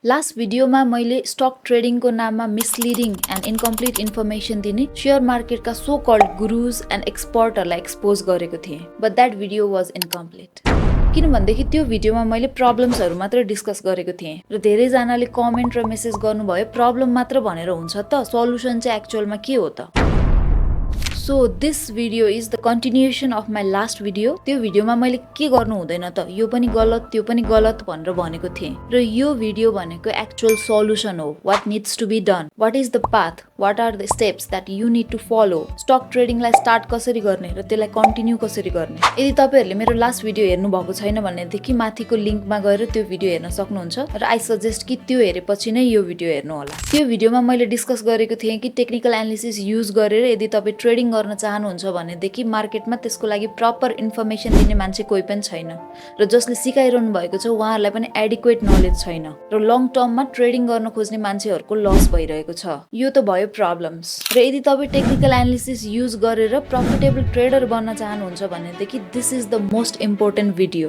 Last भिडियोमा मैले stock ट्रेडिङको नाममा मिसलिडिङ एन्ड इन्कम्प्लिट इन्फर्मेसन दिने शेयर मार्केटका सो कल्ड गुरुज एन्ड एक्सपर्टहरूलाई एक्सपोज गरेको थिएँ, but that video was incomplete. किनभनेदेखि त्यो भिडियोमा मैले प्रब्लम्सहरू मात्र डिस्कस गरेको थिएँ र धेरैजनाले कमेन्ट र मेसेज गर्नुभयो प्रब्लम मात्र भनेर हुन्छ त, सल्युसन चाहिँ एक्चुअलमा के हो त? So this video is the continuation of my last video. त्यो भिडियोमा मैले के गर्नु हुँदैन त, यो पनि गलत त्यो पनि गलत भनेर भनेको थिएँ र यो भिडियो भनेको एक्चुअल सल्युसन हो। What needs to be done, what is the path, what are the steps that you need to follow, stock ट्रेडिङलाई स्टार्ट कसरी गर्ने र त्यसलाई कन्टिन्यू कसरी गर्ने। यदि तपाईँहरूले मेरो लास्ट भिडियो हेर्नु भएको छैन भनेदेखि माथिको लिङ्कमा गएर त्यो भिडियो हेर्न सक्नुहुन्छ र आई सजेस्ट कि त्यो हेरेपछि नै यो भिडियो हेर्नु होला। त्यो भिडियोमा मैले डिस्कस गरेको थिएँ कि टेक्निकल एनालिसिस युज गरेर यदि तपाईँ ट्रेडिङ गर्न चाहनुहुन्छ भनेदेखि मार्केटमा त्यसको लागि प्रपर इन्फर्मेसन दिने मान्छे कोही पनि छैन र जसले सिकाइरहनु भएको छ उहाँहरूलाई पनि एडिक्वेट नलेज छैन र लङ टर्ममा ट्रेडिङ गर्न खोज्ने मान्छेहरूको लस भइरहेको छ। यो त भयो प्रब्लम्स। र यदि तपाईँ टेक्निकल एनालिसिस युज गरेर प्रफिटेबल ट्रेडर बन्न चाहनुहुन्छ भनेदेखि this is the most important video.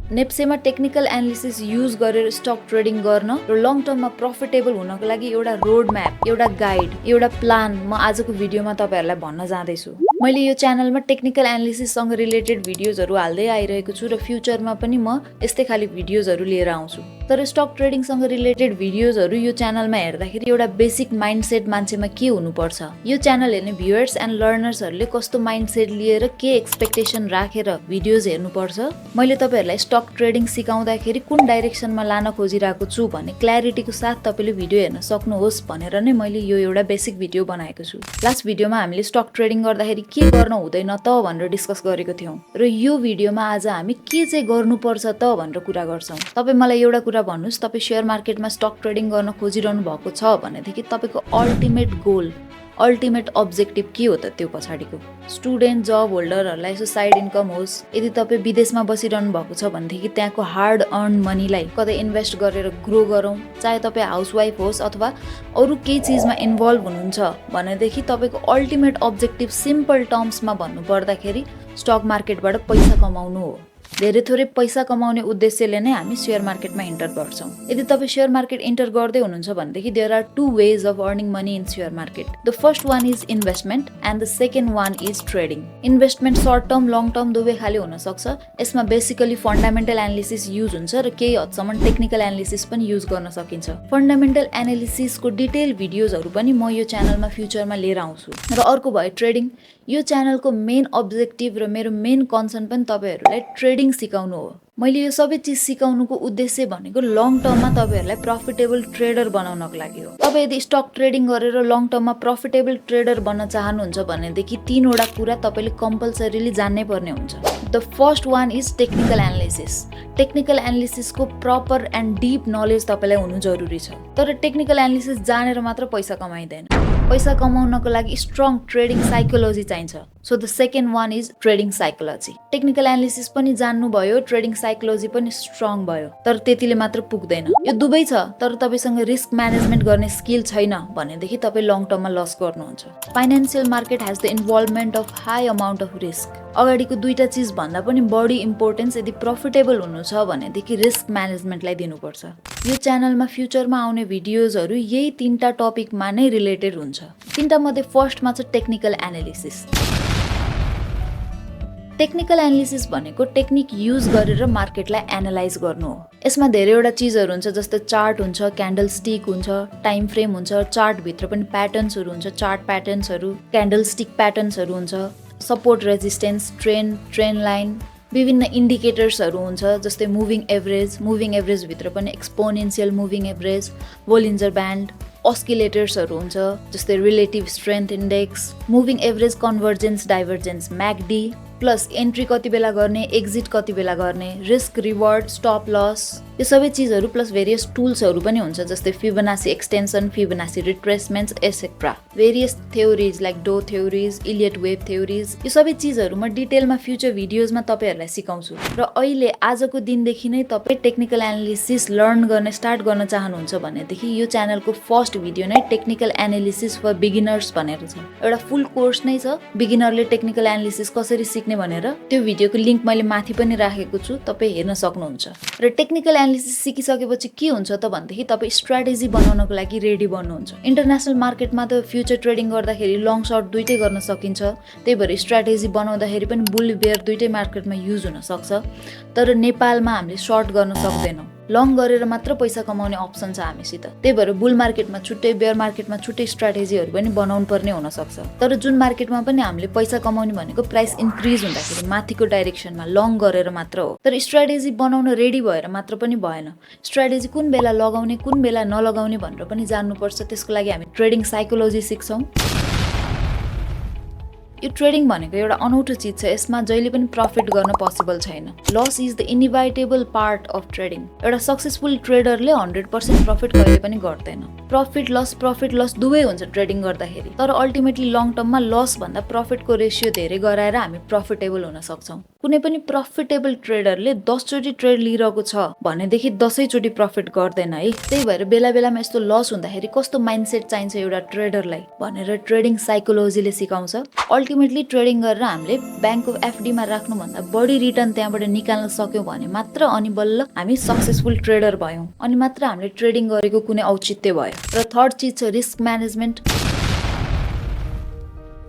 नेप्सेमा टेक्निकल एनालिसिस युज गरेर स्टक ट्रेडिङ गर्न र लङ टर्ममा प्रफिटेबल हुनको लागि एउटा रोड म्याप, एउटा गाइड, एउटा प्लान म आजको भिडियोमा तपाईँहरूलाई भन्न जाँदैछु। मैले यो च्यानलमा टेक्निकल एनालिसिससँग रिलेटेड भिडियोजहरू हाल्दै आइरहेको छु र फ्युचरमा पनि म यस्तै खाली भिडियोजहरू लिएर आउँछु। तर स्टक ट्रेडिङसँग रिलेटेड भिडियोजहरू यो च्यानलमा हेर्दाखेरि एउटा बेसिक माइन्डसेट मान्छेमा के हुनुपर्छ, यो च्यानल हेर्ने भ्युअर्स एन्ड लर्नर्सहरूले कस्तो माइन्डसेट लिएर के एक्सपेक्टेसन राखेर भिडियोज हेर्नुपर्छ, मैले तपाईँहरूलाई स्टक ट्रेडिङ सिकाउँदाखेरि कुन डाइरेक्सनमा लान खोजिरहेको छु भन्ने क्ल्यारिटीको साथ तपाईँले भिडियो हेर्न सक्नुहोस् भनेर नै मैले यो एउटा बेसिक भिडियो बनाएको छु। लास्ट भिडियोमा हामीले स्टक ट्रेडिङ गर्दाखेरि के गर्न हुँदैन त भनेर डिस्कस गरेको थियौँ र यो भिडियोमा आज हामी के चाहिँ गर्नुपर्छ त भनेर कुरा गर्छौँ। तपाईँ मलाई एउटा कुरा भन्नुहोस्, तपाईँ सेयर मार्केटमा स्टक ट्रेडिङ गर्न खोजिरहनु भएको छ भनेदेखि तपाईँको अल्टिमेट गोल, अल्टिमेट अब्जेक्टिभ के हो त? त्यो पछाडिको स्टुडेन्ट जब होल्डरहरूलाई यसो साइड इन्कम होस्, यदि तपाईँ विदेशमा बसिरहनु भएको छ भनेदेखि त्यहाँको हार्ड अर्न मनीलाई कतै इन्भेस्ट गरेर ग्रो गरौँ, चाहे तपाईँ हाउसवाइफ होस् अथवा अरू केही चिजमा इन्भल्भ हुनुहुन्छ भनेदेखि तपाईँको अल्टिमेट अब्जेक्टिभ सिम्पल टर्म्समा भन्नु पर्दाखेरि स्टक मार्केटबाट पैसा कमाउनु हो। धेरै थोरै पैसा कमाउने उद्देश्यले नै हामी सेयर मार्केटमा इन्टर गर्छौँ। यदि तपाईँ सेयर मार्केट इन्टर गर्दै हुनुहुन्छ भनेदेखि there are two ways of earning money in share market. The first one is investment and the second one is trading. Investment short term long term दुवै खाले हुनसक्छ। यसमा बेसिकली फन्डामेन्टल एनालिसिस युज हुन्छ र केही हदसम्म टेक्निकल एनालिसिस पनि use गर्न सकिन्छ। फन्डामेन्टल एनालिसिसको डिटेल भिडियोजहरू पनि म यो च्यानलमा फ्युचरमा लिएर आउँछु। र अर्को भयो ट्रेडिङ। यो च्यानलको मेन अब्जेक्टिभ र मेरो मेन कन्सर्न पनि तपाईँहरूलाई ट्रेडिङ सिकाउनु हो। मैले यो सबै चिज सिकाउनुको उद्देश्य भनेको लङ टर्ममा तपाईँहरूलाई प्रफिटेबल ट्रेडर बनाउनको लागि हो। तपाईँ यदि स्टक ट्रेडिङ गरेर लङ टर्ममा प्रफिटेबल ट्रेडर बन्न चाहनुहुन्छ भनेदेखि तीनवटा कुरा तपाईँले कम्पलसरीली जान्नै पर्ने हुन्छ। The first one is technical analysis. Technical एनालिसिसको प्रपर एन्ड डिप नलेज तपाईँलाई हुनु जरुरी छ। तर टेक्निकल एनालिसिस जानेर मात्र पैसा कमाइँदैन। पैसा कमाउनको लागि स्ट्रङ ट्रेडिङ साइकोलोजी चाहिन्छ। So the second one is trading psychology. Technical analysis पनि जान्नु भयो, ट्रेडिङ साइकोलोजी पनि स्ट्रङ भयो, तर त्यतिले मात्र पुग्दैन। यो दुवै छ तर तपाईँसँग रिस्क म्यानेजमेन्ट गर्ने स्किल छैन भनेदेखि तपाईँ लङ टर्ममा लस गर्नुहुन्छ। Financial market has the involvement of high amount of risk. अगाडिको दुईटा चिज भन्दा पनि बढी इम्पोर्टेन्स यदि प्रफिटेबल हुनु छ भनेदेखि रिस्क म्यानेजमेन्टलाई दिनुपर्छ। यो च्यानलमा फ्युचरमा आउने भिडियोजहरू यही तीनटा टपिकमा नै रिलेटेड हुन्छ। तीनटा मध्ये फर्स्टमा छ टेक्निकल एनालिसिस। टेक्निकल एनालिसिस भनेको टेक्निक युज गरेर मार्केटलाई एनालाइज गर्नु हो। यसमा धेरैवटा चिजहरू हुन्छ, जस्तै चार्ट हुन्छ, क्यान्डल स्टिक हुन्छ, टाइम फ्रेम हुन्छ, चार्टभित्र पनि प्याटर्न्सहरू हुन्छ, चार्ट प्याटर्न्सहरू, क्यान्डल स्टिक प्याटर्न्सहरू हुन्छ, सपोर्ट रेजिस्टेन्स, ट्रेन्ड लाइन, विभिन्न इन्डिकेटर्सहरू हुन्छ जस्तै मुभिङ एभरेजभित्र पनि exponential moving average, Bollinger band, अस्किलेटर्सहरू हुन्छ जस्तै relative strength index, moving average convergence divergence MACD, plus entry कति बेला गर्ने, एक्जिट कति बेला गर्ने, रिस्क रिवार्ड, स्टप लस, यो सबै चिजहरू प्लस भेरियस टुल्सहरू पनि हुन्छ जस्तै Fibonacci extension, Fibonacci retracements etcetera, various theories like Dow theories, Elliott wave theories, यो सबै चिजहरू म डिटेलमा फ्युचर भिडियोजमा तपाईँहरूलाई सिकाउँछु। र अहिले आजको दिनदेखि नै तपाईँ टेक्निकल एनालिसिस लर्न गर्न स्टार्ट गर्न चाहनुहुन्छ भनेदेखि यो च्यानलको फर्स्ट भिडियो नै टेक्निकल एनालिसिस फर बिगिनर्स भनेर छ। एउटा फुल कोर्स नै छ बिगिनरले टेक्निकल एनालिसिस कसरी सिक्ने भनेर। त्यो भिडियोको लिङ्क मैले माथि पनि राखेको छु, तपाईँ हेर्न सक्नुहुन्छ। र टेक्निकल एनालिसिस सिकिसकेपछि के हुन्छ त भन्दाखेरि तपाईँ स्ट्र्याटेजी बनाउनको लागि रेडी बन्नुहुन्छ। इन्टरनेसनल मार्केटमा त फ्युचर ट्रेडिङ गर्दाखेरि लङ सर्ट दुइटै गर्न सकिन्छ, त्यही भएर स्ट्र्याटेजी बनाउँदाखेरि पनि बुल बेयर दुइटै मार्केटमा युज हुन सक्छ। तर नेपालमा हामीले सर्ट गर्न सक्दैनौँ, लङ गरेर मात्र पैसा कमाउने अप्सन छ हामीसित। त्यही भएर बुल मार्केटमा छुट्टै, बेयर मार्केटमा छुट्टै स्ट्र्याटेजीहरू पनि बनाउनु पर्ने हुनसक्छ। तर जुन मार्केटमा पनि हामीले पैसा कमाउने भनेको प्राइस इन्क्रिज हुँदाखेरि माथिको डाइरेक्सनमा लङ गरेर मात्र हो। तर स्ट्र्याटेजी बनाउन रेडी भएर मात्र पनि भएन, स्ट्र्याटेजी कुन बेला लगाउने कुन बेला नलगाउने भनेर पनि जान्नुपर्छ। त्यसको लागि हामी ट्रेडिङ साइकोलोजी सिक्छौँ। यो ट्रेडिङ भनेको एउटा अनौठो चिज छ, यसमा जहिले पनि प्रफिट गर्न पोसिबल छैन। Loss is the inevitable part of trading. एउटा सक्सेसफुल ट्रेडरले 100% प्रफिट कहिले पनि गर्दैन। प्रफिट लस दुवै हुन्छ ट्रेडिङ गर्दाखेरि, तर अल्टिमेटली लङ टर्ममा लस भन्दा प्रफिटको रेसियो धेरै गराएर हामी प्रफिटेबल हुन सक्छौँ। कुनै पनि प्रफिटेबल ट्रेडरले 10 चोटि ट्रेड लिइरहेको छ भनेदेखि 10 चोटि प्रफिट गर्दैन है। त्यही भएर बेला बेलामा यस्तो लस हुँदाखेरि कस्तो माइन्डसेट चाहिन्छ एउटा ट्रेडरलाई भनेर ट्रेडिङ साइकोलोजीले सिकाउँछ। अल्टिमेटली ट्रेडिङ गरेर हामीले ब्याङ्कको एफडीमा राख्नुभन्दा बढी रिटर्न त्यहाँबाट निकाल्न सक्यौँ भने मात्र अनि बल्ल हामी सक्सेसफुल ट्रेडर भयौँ, अनि मात्र हामीले ट्रेडिङ गरेको कुनै औचित्य भयो। र थर्ड चिज छ रिस्क म्यानेजमेन्ट।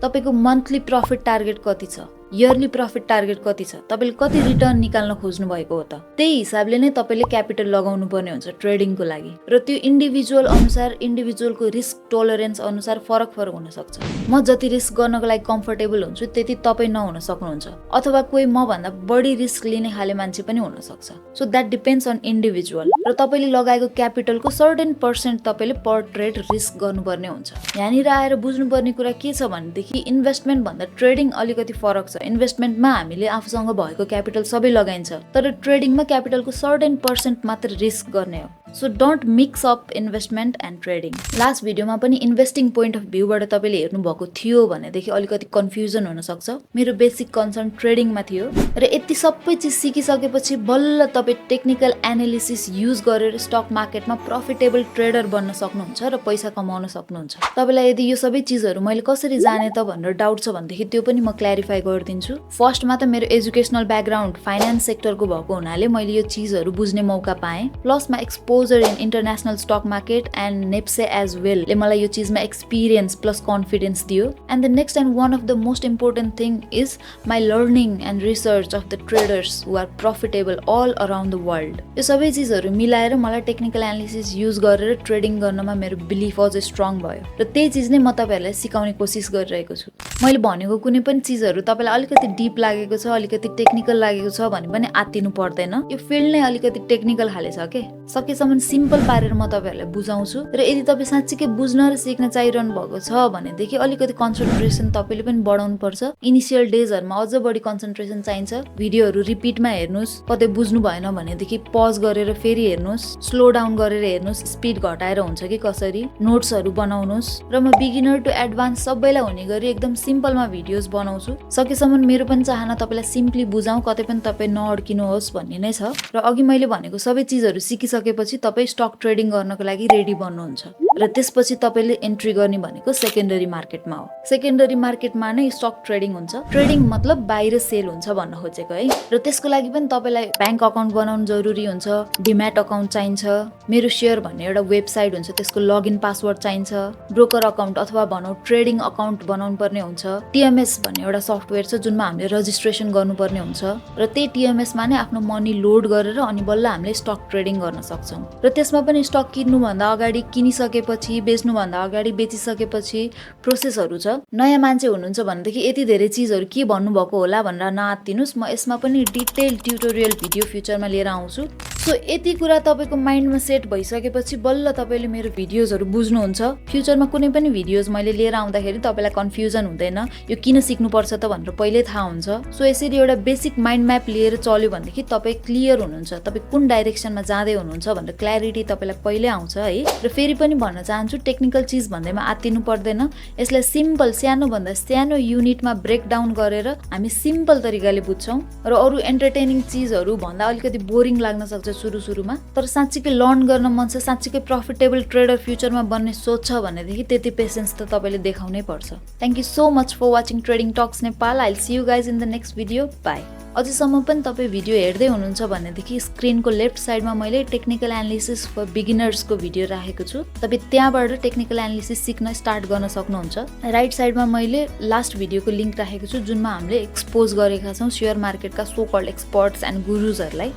तपाईँको मन्थली प्रफिट टार्गेट कति छ, इयरली प्रफिट टार्गेट कति छ, तपाईँले कति रिटर्न निकाल्न खोज्नु भएको हो त, त्यही हिसाबले नै तपाईँले क्यापिटल लगाउनु पर्ने हुन्छ ट्रेडिङको लागि। र त्यो इन्डिभिजुअल अनुसार, इन्डिभिजुअलको रिस्क टोलरेन्स अनुसार फरक हुन सक्छ। म जति रिस्क गर्नको लागि कम्फर्टेबल हुन्छु त्यति तपाईँ नहुन सक्नुहुन्छ, अथवा कोही मभन्दा बढी रिस्क लिने खाले मान्छे पनि हुन सक्छ। So that depends on individual. र तपाईँले लगाएको क्यापिटलको सर्टेन पर्सेन्ट तपाईँले पर ट्रेड रिस्क गर्नुपर्ने हुन्छ। यहाँनिर आएर बुझ्नुपर्ने कुरा के छ भनेदेखि इन्भेस्टमेन्ट भन्दा ट्रेडिङ अलिकति फरक छ। इन्भेस्टमेन्टमा हामीले आफूसँग भएको क्यापिटल सबै लगाइन्छ, तर ट्रेडिङमा क्यापिटलको सर्टेन पर्सेन्ट मात्र रिस्क गर्ने हो। So don't mix up investment and trading. Last भिडियोमा पनि इन्भेस्टिङ पोइन्ट अफ भ्यूबाट तपाईँले हेर्नुभएको थियो भनेदेखि अलिकति कन्फ्युजन हुनसक्छ। मेरो बेसिक कन्सर्न ट्रेडिङमा थियो, र यति सबै चिज सिकिसकेपछि बल्ल तपाईँ टेक्निकल एनालिसिस युज गरेर स्टक मार्केटमा प्रफिटेबल ट्रेडर बन्न सक्नुहुन्छ र पैसा कमाउन सक्नुहुन्छ। तपाईँलाई यदि यो सबै चिजहरू मैले कसरी जाने त भनेर डाउट छ भनेदेखि त्यो पनि म क्ल्यारिफाई गरिदिन्छु। फर्स्टमा त मेरो एजुकेसनल ब्याकग्राउन्ड फाइनेन्स सेक्टरको भएको हुनाले मैले यो चिजहरू बुझ्ने मौका पाएँ, प्लसमा exposure in international stock market and NEPSE as well ले मलाई यो चिजमा एक्सपिरियन्स प्लस कन्फिडेन्स दियो। And the next and one of the most important thing is my learning and research of the traders who are profitable all around the world. यो सबै चिजहरू मिलाएर मलाई टेक्निकल एनालिसिस युज गरेर trading गर्नमा मेरो belief अझ स्ट्रङ भयो, र त्यही चिज नै म तपाईँहरूलाई सिकाउने कोसिस गरिरहेको छु। मैले भनेको कुनै पनि चिजहरू तपाईँलाई अलिकति डिप लागेको छ, अलिकति टेक्निकल लागेको छ भने पनि आत्तिनु पर्दैन। यो फिल्ड नै अलिकति टेक्निकल खाले छ के, सकेसम्म सिम्पल पारेर म तपाईँहरूलाई बुझाउँछु। र यदि तपाईँ साँच्चीकै बुझ्न र सिक्न चाहिरहनु भएको छ भनेदेखि अलिकति कन्सन्ट्रेसन तपाईँले पनि बढाउनु पर्छ। इनिसियल डेजहरूमा अझ बढी कन्सन्ट्रेसन चाहिन्छ। भिडियोहरू रिपिटमा हेर्नुहोस्, कतै बुझ्नु भएन भनेदेखि पज गरेर फेरि हेर्नुहोस्, स्लो डाउन गरेर हेर्नुहोस्, स्पिड घटाएर हुन्छ कि कसरी, नोट्सहरू बनाउनुहोस्। र म बिगिनर टु एडभान्स सबैलाई हुने गरी एकदम सिम्पलमा भिडियोज बनाउँछु। सकेसम्म मेरो पनि चाहना तपाईँलाई सिम्पली बुझाउँ, कतै पनि तपाईँ नअड्किनुहोस् भन्ने नै छ। र अघि मैले भनेको सबै चिजहरू सिकिसकेपछि तपाईँ स्टक ट्रेडिङ गर्नको लागि रेडी बन्नुहुन्छ, र त्यसपछि तपाईँले एन्ट्री गर्ने भनेको सेकेन्डरी मार्केटमा हो। सेकेन्डरी मार्केटमा नै स्टक ट्रेडिङ हुन्छ। ट्रेडिङ मतलब बाहिर सेल हुन्छ भन्न खोजेको है। र त्यसको लागि पनि तपाईँलाई ब्याङ्क अकाउन्ट बनाउनु जरुरी हुन्छ, डिम्याट अकाउन्ट चाहिन्छ, मेरो सेयर भन्ने एउटा वेबसाइट हुन्छ त्यसको लगइन पासवर्ड चाहिन्छ, ब्रोकर अकाउन्ट अथवा भनौँ ट्रेडिङ अकाउन्ट बनाउनु पर्ने हुन्छ, टिएमएस भन्ने एउटा सफ्टवेयर छ जुनमा हामीले रजिस्ट्रेसन गर्नुपर्ने हुन्छ, र त्यही टिएमएसमा नै आफ्नो मनी लोड गरेर अनि बल्ल हामीले स्टक ट्रेडिङ गर्न सक्छौँ। र त्यसमा पनि स्टक किन्नुभन्दा अगाडि, किनिसकेपछि, बेच्नुभन्दा अगाडि, बेचिसकेपछि प्रोसेसहरू छ। नयाँ मान्छे हुनुहुन्छ भनेदेखि यति धेरै चिजहरू के भन्नुभएको होला भनेर नआत्तिनुहोस्, म यसमा पनि डिटेल ट्युटोरियल भिडियो फ्युचरमा लिएर आउँछु। सो यति कुरा तपाईँको माइन्डमा सेट भइसकेपछि बल्ल तपाईँले मेरो भिडियोजहरू बुझ्नुहुन्छ। फ्युचरमा कुनै पनि भिडियोज मैले लिएर आउँदाखेरि तपाईँलाई कन्फ्युजन हुँदैन, यो किन सिक्नुपर्छ त भनेर पहिल्यै थाहा हुन्छ। सो यसरी एउटा बेसिक माइन्ड म्याप लिएर चल्यो भनेदेखि तपाईँ क्लियर हुनुहुन्छ, तपाईँ कुन डाइरेक्सनमा जाँदै हुनुहुन्छ भनेर क्ल्यारिटी तपाईँलाई पहिल्यै आउँछ है। र फेरि पनि भन्न चाहन्छु, टेक्निकल चिज भन्दैमा आत्तिनु पर्दैन। यसलाई सिम्पल, सानोभन्दा सानो युनिटमा ब्रेकडाउन गरेर हामी सिम्पल तरिकाले बुझ्छौँ, र अरू एन्टरटेनिङ चिजहरू भन्दा अलिकति बोरिङ लाग्न सक्छ सुरुमा, तर साँच्चीकै लर्न गर्न मन छ, साँच्चीकै प्रफिटेबल ट्रेडर फ्युचरमा बन्ने सोच छ भनेदेखि त्यति पेसेन्स त तपाईँले देखाउनै पर्छ। Thank you so much for watching trading talks Nepal. I will see you guys in the next video. Bye. अझैसम्म पनि तपाईँ भिडियो हेर्दै हुनुहुन्छ भनेदेखि स्क्रिनको लेफ्ट साइडमा मैले टेक्निकल एनालिसिस फर बिगिनर्सको भिडियो राखेको छु। तपाईँ त्यहाँबाट टेक्निकल एनालिसिस सिक्न स्टार्ट गर्न सक्नुहुन्छ। राइट साइडमा मैले लास्ट भिडियोको लिङ्क राखेको छु जुनमा हामीले एक्सपोज गरेका छौँ सेयर मार्केटका सो कल्ड एक्सपर्ट्स एन्ड गुरुजहरूलाई।